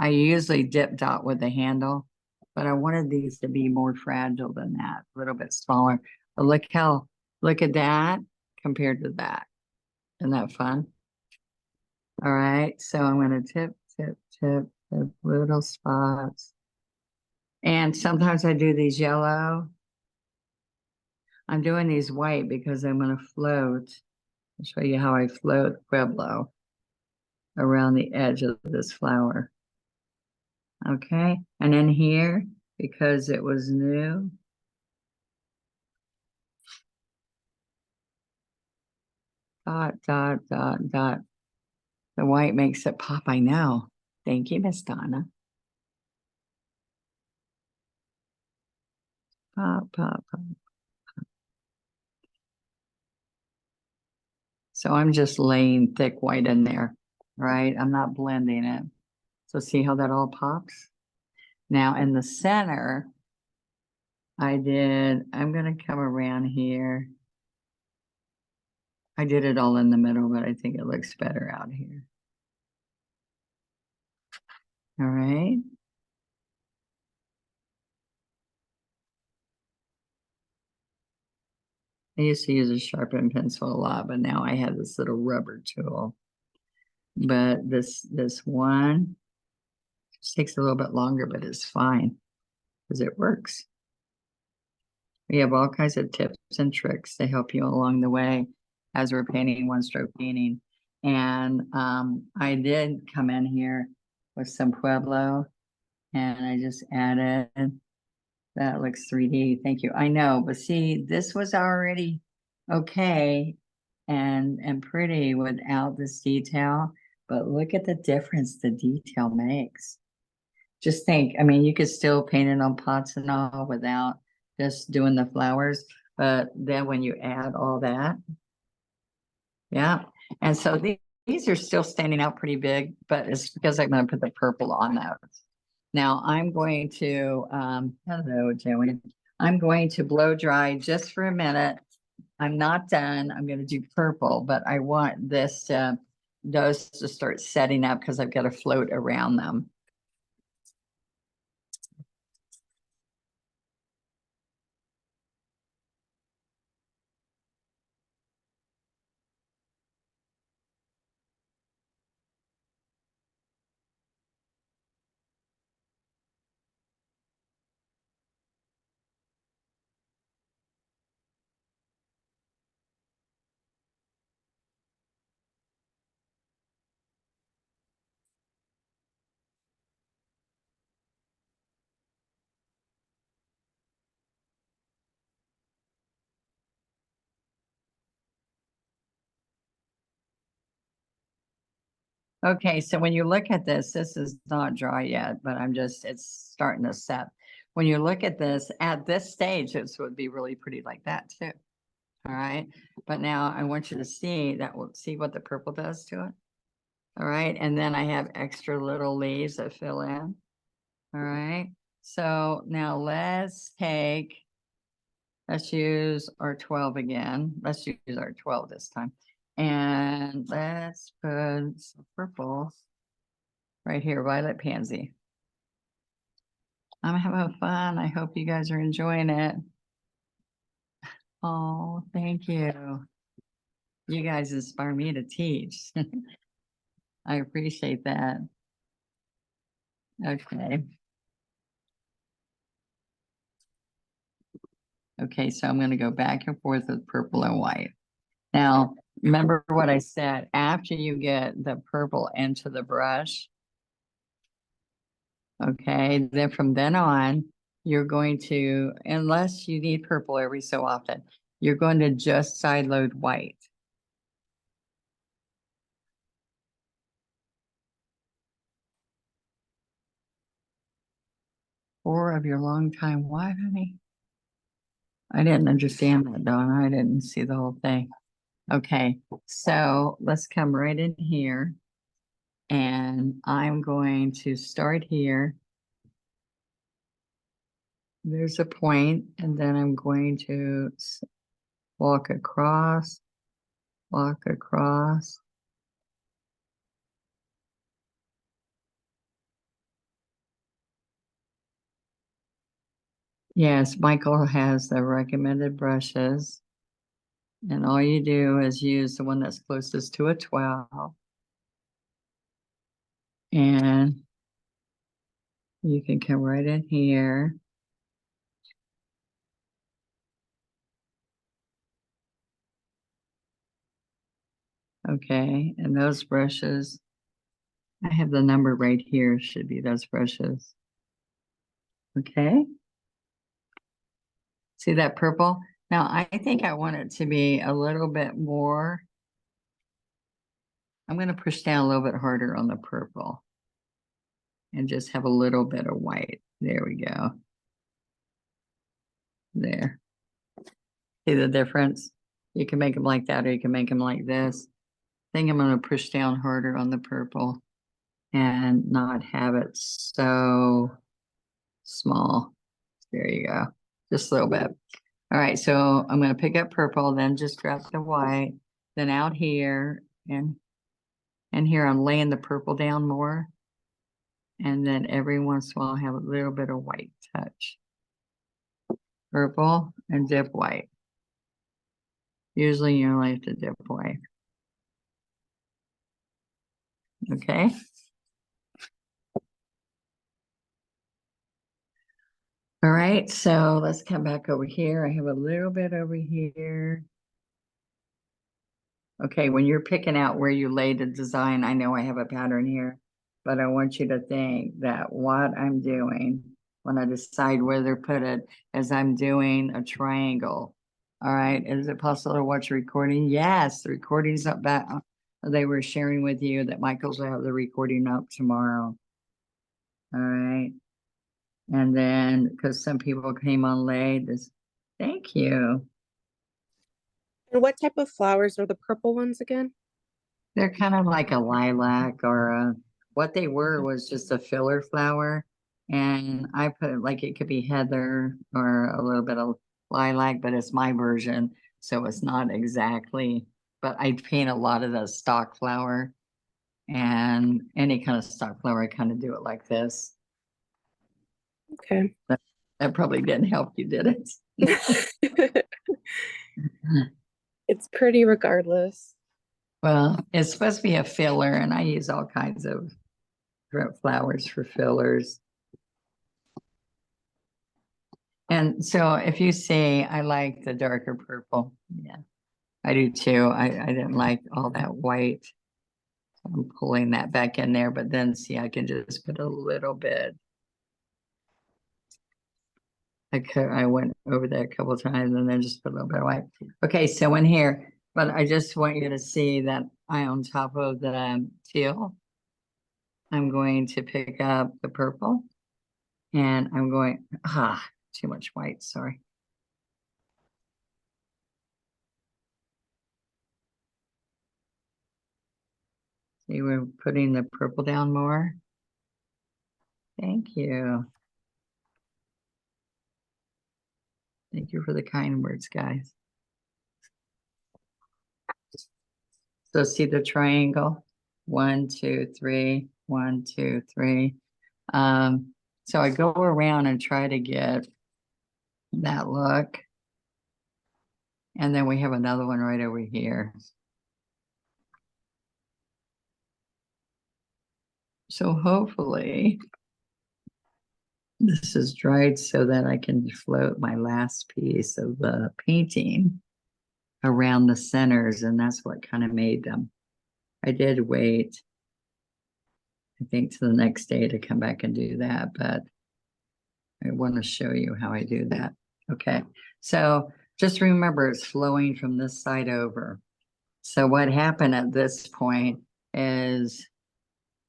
I usually dip dot with the handle, but I wanted these to be more fragile than that, a little bit smaller. But look at that compared to that. Isn't that fun? All right, so I'm gonna tip, little spots. And sometimes I do these yellow. I'm doing these white because I'm gonna float. I'll show you how I float Pueblo around the edge of this flower. Okay, and then here, because it was new, dot, dot, dot, dot. The white makes it pop, I know. Thank you, Miss Donna. Pop, pop, pop. So I'm just laying thick white in there, right? I'm not blending it. So see how that all pops? Now in the center, I'm gonna come around here. I did it all in the middle, but I think it looks better out here. All right. I used to use a sharpened pencil a lot, but now I have this little rubber tool. But this one just takes a little bit longer, but it's fine because it works. We have all kinds of tips and tricks to help you along the way as we're painting one stroke painting. And I did come in here with some Pueblo and I just added, that looks 3D. Thank you. I know, but see, this was already okay and pretty without this detail, but look at the difference the detail makes. Just think, I mean, you could still paint it on pots and all without just doing the flowers, but then when you add all that, yeah. And so these are still standing out pretty big, but it's because I'm going to put the purple on those. Now I'm going to, hello, Joey. I'm going to blow dry just for a minute. I'm not done. I'm going to do purple, but I want those to start setting up because I've got to float around them. Okay, so when you look at this is not dry yet, but it's starting to set. When you look at this stage, this would be really pretty like that too. All right, but now I want you to see see what the purple does to it. All right, and then I have extra little leaves that fill in. All right, so now let's use our 12 again. Let's use our 12 this time. And let's put some purple right here, Violet Pansy. I'm having fun. I hope you guys are enjoying it. Oh, thank you. You guys inspire me to teach. I appreciate that. Okay. Okay, so I'm going to go back and forth with purple and white. Now, remember what I said, after you get the purple into the brush, okay, then from then on, you're going to, unless you need purple every so often, you're going to just side load white. Or of your long time, what, honey? I didn't understand that, Donna. I didn't see the whole thing. Okay, so let's come right in here. And I'm going to start here. There's a point, and then I'm going to walk across, walk across. Yes, Michael has the recommended brushes. And all you do is use the one that's closest to a 12. And you can come right in here. Okay, and those brushes, I have the number right here, should be those brushes. Okay. See that purple? Now, I think I want it to be a little bit more. I'm going to push down a little bit harder on the purple and just have a little bit of white. There we go. There. See the difference? You can make them like that, or you can make them like this. I think I'm going to push down harder on the purple and not have it so small. There you go. Just a little bit. All right, so I'm going to pick up purple, then just drop the white, then out here and here I'm laying the purple down more. And then every once in a while I have a little bit of white touch. Purple and dip white. Usually you only have to dip white. Okay. All right, so let's come back over here. I have a little bit over here. Okay, when you're picking out where you lay the design, I know I have a pattern here, but I want you to think that what I'm doing when I decide whether to put it is I'm doing a triangle. All right, is it possible to watch a recording? Yes, the recording's up back. They were sharing with you that Michael's will have the recording up tomorrow. All right. And then, because some people came on late, thank you. And what type of flowers are the purple ones again? They're kind of like a lilac or what they were was just a filler flower. And I put it like it could be heather or a little bit of lilac, but it's my version. So it's not exactly, but I paint a lot of the stock flower and any kind of stock flower. I kind of do it like this. Okay. That probably didn't help you, did it? It's pretty regardless. Well, it's supposed to be a filler, and I use all kinds of different flowers for fillers. And so if you see, I like the darker purple. Yeah, I do too. I didn't like all that white. So I'm pulling that back in there, but then see, I can just put a little bit. I went over there a couple of times and then just put a little bit of white. Okay, so in here, but I just want you to see that I on top of the teal, I'm going to pick up the purple and I'm going, too much white, sorry. See, we're putting the purple down more. Thank you. Thank you for the kind words, guys. So see the triangle? 1, 2, 3, 1, 2, 3. So I go around and try to get that look. And then we have another one right over here. So hopefully this is dried so that I can float my last piece of the painting around the centers, and that's what kind of made them. I did wait, I think, to the next day to come back and do that, but I want to show you how I do that. Okay, so just remember it's flowing from this side over. So what happened at this point is,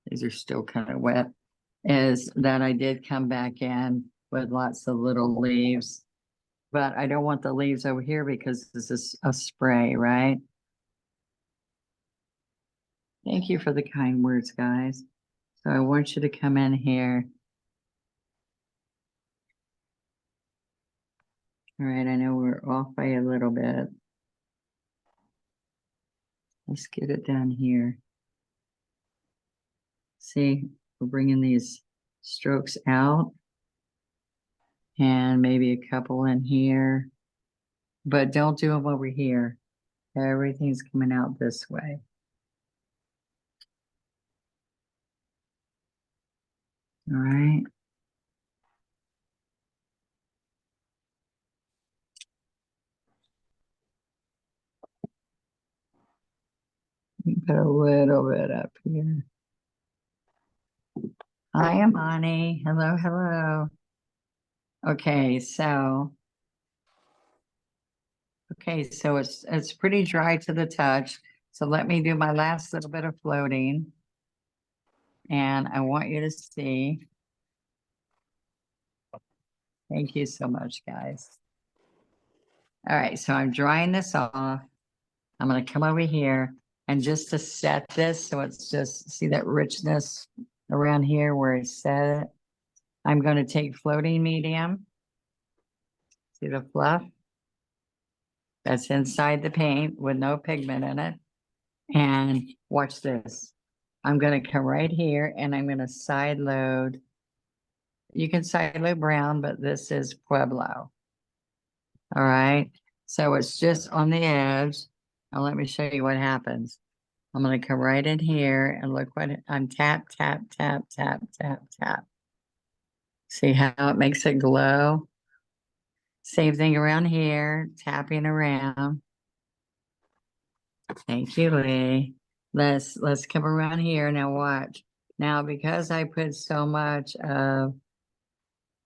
these are still kind of wet, is that I did come back in with lots of little leaves, but I don't want the leaves over here because this is a spray, right? Thank you for the kind words, guys. So I want you to come in here. All right, I know we're off by a little bit. Let's get it down here. See, we're bringing these strokes out and maybe a couple in here, but don't do them over here. Everything's coming out this way. All right. Put a little bit up here. Hi, Amani. Hello, hello. Okay, so it's pretty dry to the touch. So let me do my last little bit of floating. And I want you to see. Thank you so much, guys. All right, so I'm drying this off. I'm gonna come over here and just to set this, so it's just, see that richness around here where I set it? I'm gonna take floating medium. See the fluff? That's inside the paint with no pigment in it. And watch this. I'm gonna come right here and I'm gonna side load. You can side load brown, but this is Pueblo. All right, so it's just on the edge. Now let me show you what happens. I'm gonna come right in here and look what I'm tap, tap, tap, tap, tap, tap. See how it makes it glow? Same thing around here, tapping around. Thank you, Lee. Let's come around here now. Watch now, because I put so much of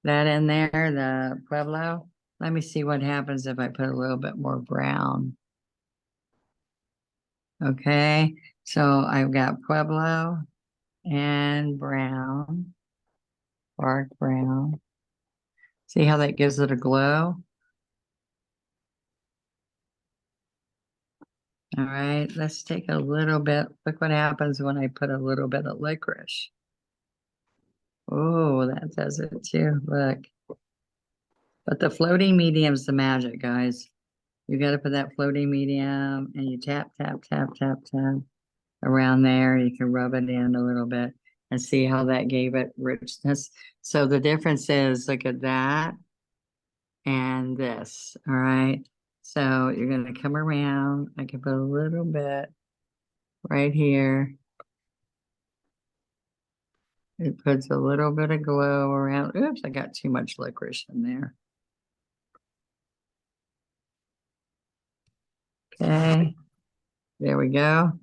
that in there, the Pueblo. Let me see what happens if I put a little bit more brown. Okay, so I've got Pueblo and brown, dark brown. See how that gives it a glow? All right, let's take a little bit. Look what happens when I put a little bit of licorice. Oh, that does it too. Look. But the floating medium's the magic, guys. You got to put that floating medium and you tap, tap, tap, tap, tap around there. You can rub it in a little bit and see how that gave it richness. So the difference is, look at that and this. All right. So you're going to come around. I can put a little bit right here. It puts a little bit of glow around. Oops, I got too much licorice in there. Okay, there we go.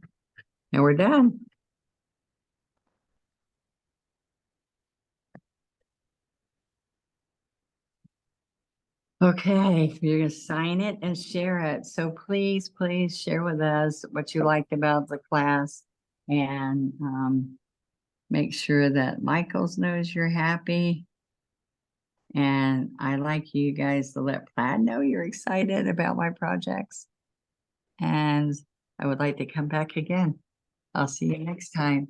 And we're done. Okay, you're gonna sign it and share it. So please, please share with us what you liked about the class and make sure that Michaels knows you're happy. And I like you guys to let Plaid know you're excited about my projects. And I would like to come back again. I'll see you next time.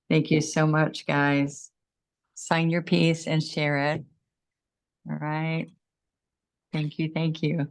Thank you so much, guys. Sign your piece and share it. All right. Thank you. Thank you.